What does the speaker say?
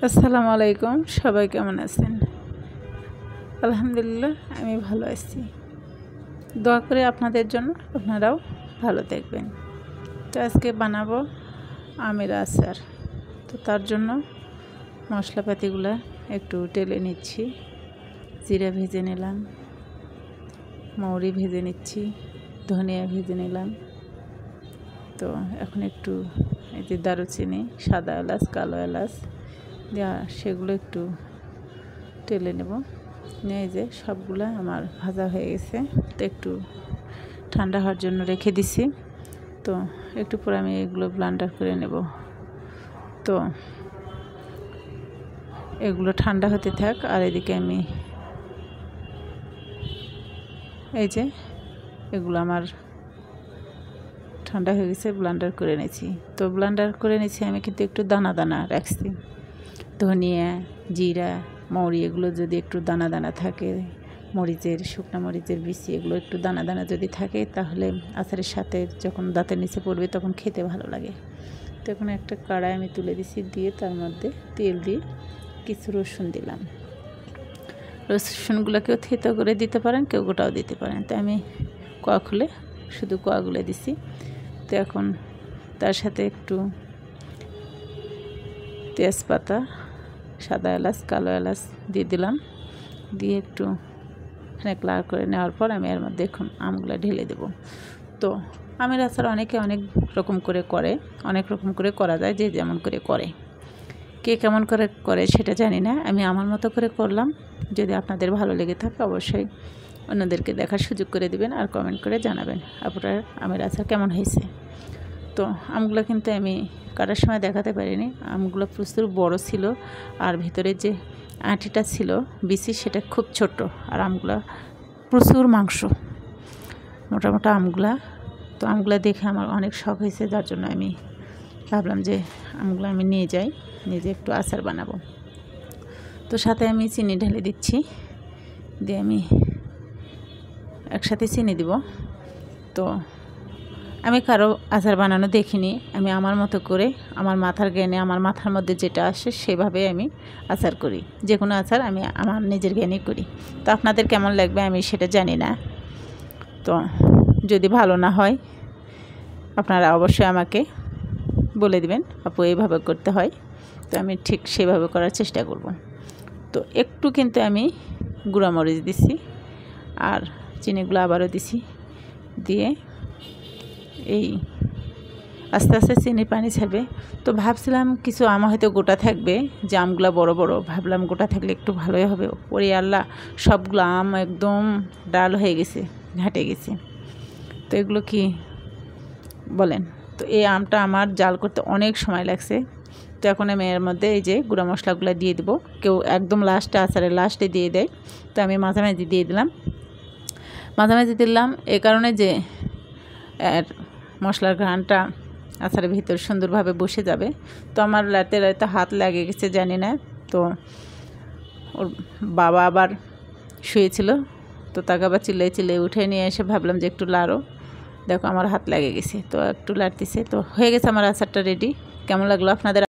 আসসালামু আলাইকুম, সবাই কেমন আছেন? আলহামদুলিল্লাহ, আমি ভালো আছি। দোয়া করি আপনাদের জন্য, আপনারাও ভালো থাকবেন। তো আজকে বানাবো আমের আচার। তো তার জন্য মশলাপাতিগুলো একটু টেলে নিচ্ছি। জিরা ভেজে নিলাম, মৌরি ভেজে নিচ্ছি, ধনিয়া ভেজে নিলাম। তো এখন একটু এই যে দারুচিনি, সাদা এলাচ, কালো এলাচ দেওয়া, সেগুলো একটু টেলে নেব। নিয়ে যে সবগুলো আমার ভাজা হয়ে গেছে, তো একটু ঠান্ডা হওয়ার জন্য রেখে দিছি। তো একটু পরে আমি এগুলো ব্লেন্ডার করে নেব। তো এগুলো ঠান্ডা হতে থাক, আর এদিকে আমি এই যে এগুলো আমার ঠান্ডা হয়ে গেছে, ব্লেন্ডার করে নিয়েছি। তো ব্লেন্ডার করে নিয়েছি আমি, কিন্তু একটু দানা দানা রাখছি। ধনিয়া, জিরা, মৌরি এগুলো যদি একটু দানা দানা থাকে, মরিচের, শুকনো মরিচের বিচি এগুলো একটু দানা দানা যদি থাকে, তাহলে আচারের সাথে যখন দাঁতের নিচে পড়বে তখন খেতে ভালো লাগে। তো এখন একটা কড়াই আমি তুলে দিছি, দিয়ে তার মধ্যে তেল দিয়ে কিছু রসুন দিলাম। রসুনগুলো কেউ থেতো করে দিতে পারেন, কেউ গোটাও দিতে পারেন। তো আমি কোয়া খুলে শুধু কোয়াগুলো দিছি। তো এখন তার সাথে একটু তেজপাতা, সাদা এলাচ, কালো এলাচ দিয়ে দিলাম। দিয়ে একটু অনেক লাল করে নেওয়ার পর আমি এর মধ্যে এখন আমগুলো ঢেলে দেব। তো আমের আচার অনেকে অনেক রকম করে অনেক রকম করে করা যায়, যে যেমন করে করে। কে কেমন করে করে সেটা জানি না, আমি আমার মতো করে করলাম। যদি আপনাদের ভালো লেগে থাকে অবশ্যই অন্যদেরকে দেখার সুযোগ করে দিবেন, আর কমেন্ট করে জানাবেন আপনার আমের আচার কেমন হয়েছে। তো আমগুলো কিন্তু আমি কাটার সময় দেখাতে পারিনি। আমগুলো প্রচুর বড় ছিল, আর ভিতরে যে আঁটিটা ছিল বিচি, সেটা খুব ছোট। আর আমগুলো প্রচুর মাংস, মোটা মোটা আমগুলা। তো আমগুলো দেখে আমার অনেক শখ হয়েছে, যার জন্য আমি ভাবলাম যে আমগুলো আমি নিয়ে যাই, নিজে একটু আচার বানাবো। তো সাথে আমি চিনি ঢেলে দিচ্ছি, দিয়ে আমি একসাথে চিনি দিব। তো আমি কারো আচার বানানো দেখিনি, আমি আমার মতো করে, আমার মাথার জ্ঞানে, আমার মাথার মধ্যে যেটা আসে সেভাবে আমি আচার করি। যে কোনো আচার আমি আমার নিজের জ্ঞানে করি। তো আপনাদের কেমন লাগবে আমি সেটা জানি না। তো যদি ভালো না হয় আপনারা অবশ্যই আমাকে বলে দিবেন, আপু এইভাবে করতে হয়। তো আমি ঠিক সেভাবে করার চেষ্টা করব। তো একটু কিন্তু আমি গুঁড়া মরিচ দিছি, আর চিনিগুলো আবারও দিছি। দিয়ে এই আস্তে আস্তে চিনির পানি ছাড়বে। তো ভাবছিলাম কিছু আম হয়তো গোটা থাকবে, যে আমগুলো বড় বড়, ভাবলাম গোটা থাকলে একটু ভালোই হবে। ওরে আল্লাহ, সবগুলো আম একদম ডাল হয়ে গেছে, ঘাটে গেছে। তো এগুলো কি বলেন? তো এই আমটা আমার জাল করতে অনেক সময় লাগছে। তো এখন আমি এর মধ্যে এই যে গুঁড়া মশলাগুলো দিয়ে দেবো। কেউ একদম লাস্টে, আচারের লাস্টে দিয়ে দেয়, তো আমি মাঝামাঝি দিয়ে দিলাম। মাঝামাঝি দিলাম এই কারণে যে এর মশলার ঘ্রাণটা আচারের ভিতর সুন্দরভাবে বসে যাবে। তো আমার রাতে রাতে হাত লাগে গেছে, জানি না। তো ওর বাবা আবার শুয়েছিল, তো তাকে আবার চিল্লাই উঠে নিয়ে এসে ভাবলাম যে একটু লাড়ো। দেখো আমার হাত লাগে গেছে, তো একটু লাড়তেছে। তো হয়ে গেছে আমার আচারটা রেডি। কেমন লাগলো আপনাদের?